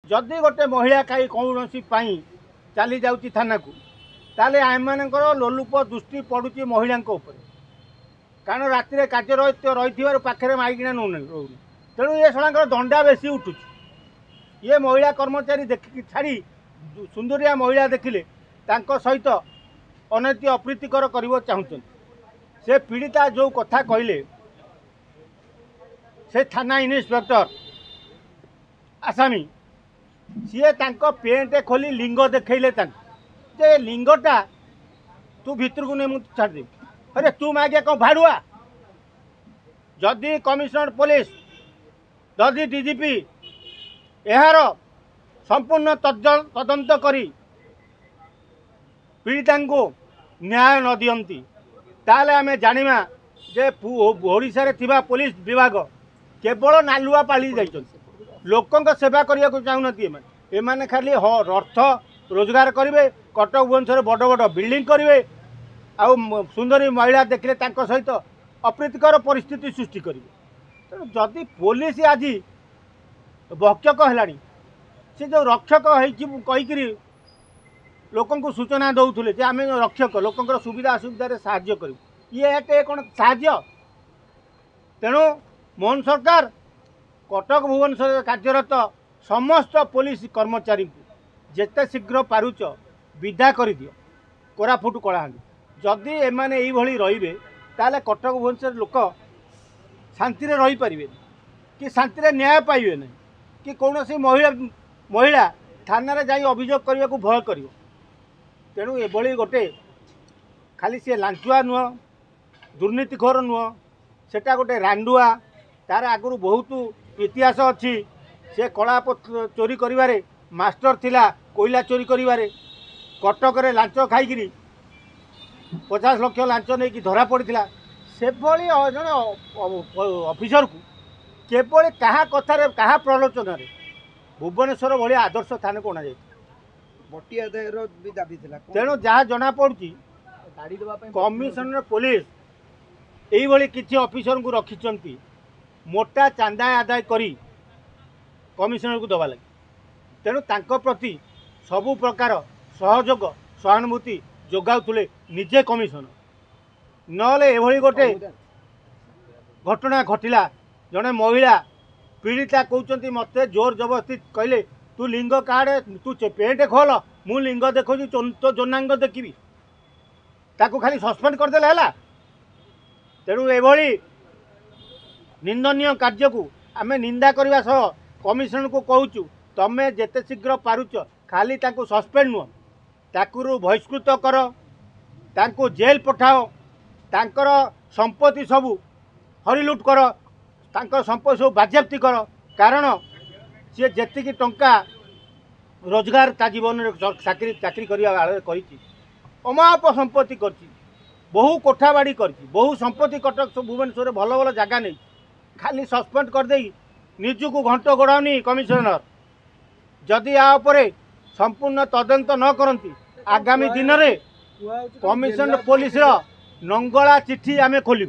जदि गोटे महिला कहीं कौन चली जाऊँगी थाना को ताले आम लोलुप दृष्टि पड़ुची महिला कारण राति कार्य रही पाखे माइकिना नौ रोनी तेणु ये सड़ा दंडा बेसी उठुची ये महिला कर्मचारी देखिकी छाड़ी सुंदरिया महिला देखिले सहित अनैति अप्रीतिकर कर चाहते से पीड़िता जो कथा कहले से थाना इन्स्पेक्टर आसामी सी पेंट खोली लिंग देखले जे लिंगटा तू भितर को नहीं छाड़ी अरे तू मागे कौन भाड़ुआ जदि कमिशनर पुलिस जदि डीजीपी यार संपूर्ण तदंत करी पीड़िता को न्याय न दियंती ताले आमे जानिमा जे ओडिशा रे थिबा पुलिस विभाग केवल नालुआ पाली जाइछन लोकंक सेवा करिया को चाहुनती एमाने खाली अर्थ रोजगार करेंगे कटक भुवनेश्वर बड़ बड़ बिल्डिंग करेंगे आउ सुंदरी महिला देखले सहित अप्रीतिकर परिस्थिति सृष्टि करेंगे तेणु जदि पुलिस आज भक्षक है सी जो रक्षक कहीकि लोक सूचना दौले जे आम रक्षक लोकंर सुविधा असुविधा साहाय्य करूँ ये कौन साहाय्य तेणु मोहन सरकार कटक भुवनेश्वर कार्यरत समस्त पुलिस कर्मचारी को जेते शीघ्र पारुच विदा कर दियो कोरापुट कलाहांडी जदि एमाने एइभली रहिबे ताले कटक भुवनेश्वर लोक शांति रे रही पारिबे कि शांति रे न्याय पाइबे नहीं कि कौनसी महिला थाना रे जाई अभियोग करने को भय कर तेणु एभली गोटे खाली सी लांचुआ नुह दुर्नीतिखोर नुह सेटा गोटे रांडुआ तार आगु बहुत इतिहास अच्छी से कला चोरी करिवारे मास्टर थिला कोयला चोरी करिवारे कटक रे लांच खाइकिरी 50 लाख लांच नहीं धरा पड़ा से जन ऑफिसर को केवल क्या कथार क्या प्रलोचन भुवनेश्वर भाई आदर्श थाना को तेणु जहाँ जना पड़ी कमिशनर पुलिस यही किसी ऑफिसर को रखी मोटा चांदा आदाय करी कमिशनर को दबा लगे तेणु तांको प्रति सबु प्रकार सहयोग सहानुभूति जोगाउले निजे कमिशनर नले एभली गोटे घटना घटिला जड़े महिला पीड़िता कहते मत जोर जबरदस्ती कहले तू लिंग काड़े तू पेंट खोल मु लिंग देखो तो जोनांग देखी ताकू खाली सस्पेंड करदे है तेणु एभली निंदनीय कार्य को आम निंदा करने सह कमिशनर को कहूँ तमें जेते शीघ्र पारुच खाली ताकू सस्पेंड नुह ताकू बहिष्कृत कर ताकू जेल पठाओ तांकर संपत्ति सबू हरिलुट कर तांकर संपत्ति सब बाज्याप्ति कर कारण सी जी टंका रोजगार ता जीवन चाकरी चाकरी कर अमाप संपत्ति कर बहु कोठा बाड़ी कर बहु संपत्ति कटक भुवनेश्वर भल भल जगह नहीं खाली सस्पेंड करदे निजुक घंट गोड़ाऊनी कमिशनर जदि या संपूर्ण तदंत न करती आगामी दिन में कमिशनर पुलिस नंगला चिठी आम खोलू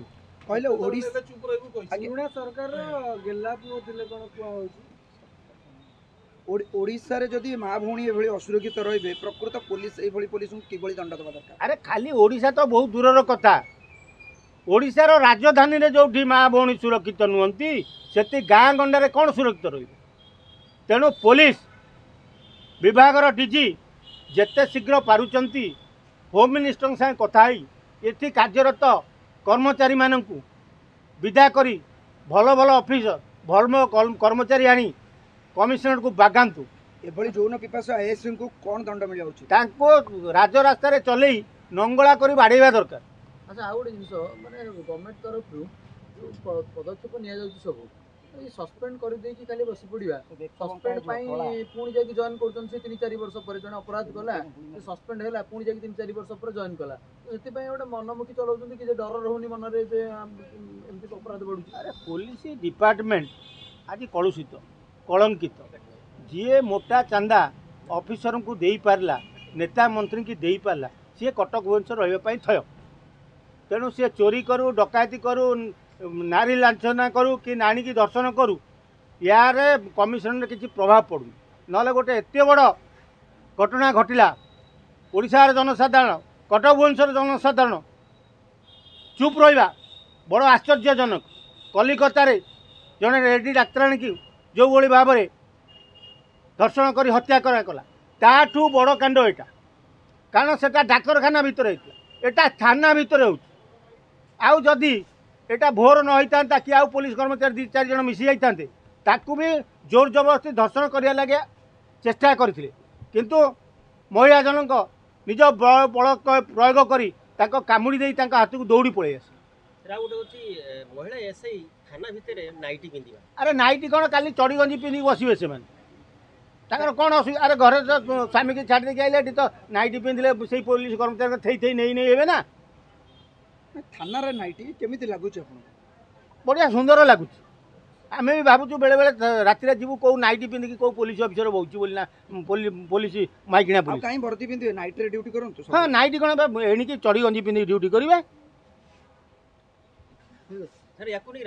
ओडिशा रे जदि माँ भौणी एभली असुरक्षित रहिबे प्रकृत पुलिस एभली पुलिस किभली दंड देबा दरकार। अरे खाली ओडिशा तो बहुत दूरर कथा ओडिशार राजधानी रे जो माँ भौणी सुरक्षित नुहंती सेति गाँ गंडारे कौन सुरक्षित रही तेणु पुलिस विभागर डीजी जेते शीघ्र पारुचंती होम मिनिस्टर साथ कथा ये कार्यरत कर्मचारी मानू विदा करी भल भल ऑफिसर भल कर्मचारी आनी कमिशनर को बागांतु एभली जौन पिपाशा आईएसएम को कौन दंड मिला राजरास्तार चल नंगला कर बाड़ेवा दरकार। अच्छा आ गोटे जिन माने गवर्नमेंट तरफ पदक्षेप सब सस्पेंड कर देकी खाली बसी पड़ा सस्पेंड पुणी जाकि जॉइन कर 3-4 वर्ष पर जन अपराध कला सस्पेंड है पुणी जाकि 3-4 वर्ष पर जॉइन कला से गोटे मनमुखी चलाउछन कि डर रोनी मन में एमती अपराध बढ़ुଛି। अरे पुलिस डिपार्टमेंट आज कलुषित कलंकित जी मोटा चांदा ऑफिसर को दे पारला नेता मंत्री की दे पारला सी कटक भुवनेश्वर रही थय तेणु सी चोरी करू डकायती करू नारी लांछना करू कि नाणी की दर्शन करू यार कमिशनर किसी प्रभाव पड़ू नहले गोटे एत बड़ घटना घटला ओडिशार जनसाधारण कटक भुवनेश्वर जनसाधारण चुप रहा बड़ आश्चर्यजनक कलिकतार जड़े लेडी डाक्तराणी की जो भाई भाव में धर्षण कर हत्या कराला ताठू बड़ कांड यहाँ कारण से डाक्तरखाना भितर होता थाना भितर होदी एटा भोर न होता कि आउ पुलिस कर्मचारी 2-4 जन मिसी जाता ताकू भी जोर जबरदस्ती धर्षण करिया लगे चेष्टा करथिले किंतु महिला जनक निज बल प्रयोग करी ताको कामुड़ी देई तांको हाथ को दौड़ी पड़े आस महिला एसआई थाना भितर नाइटी पिंधिबा अरे नाइटी कौन काली चढ़ी गंजी पिंधि बसवे से कौन असुविधा अरे घर तो स्वामी की छाड़ देके आइले तो नाइटी पिंधिले से पुलिस कर्मचारी थई थई नहीं हेबे ना थाना रे नाइटी केमिति लागुछ आपन बढ़िया सुंदर लगुच आम भी भावुँ बेले बेले राति जीवु कौ नाइटी पिंधिकी कौ पुलिस अफिसर बोलूँ बोली ना पुलिस माइकिना पुलिस कहीं वर्दी पिंधे नाइट रे ड्यूटी करंतु हाँ नाइटी कौन एणिकी चढ़ी गंजी पिंधिकी ड्यूटी करेंगे सर याकू नहीं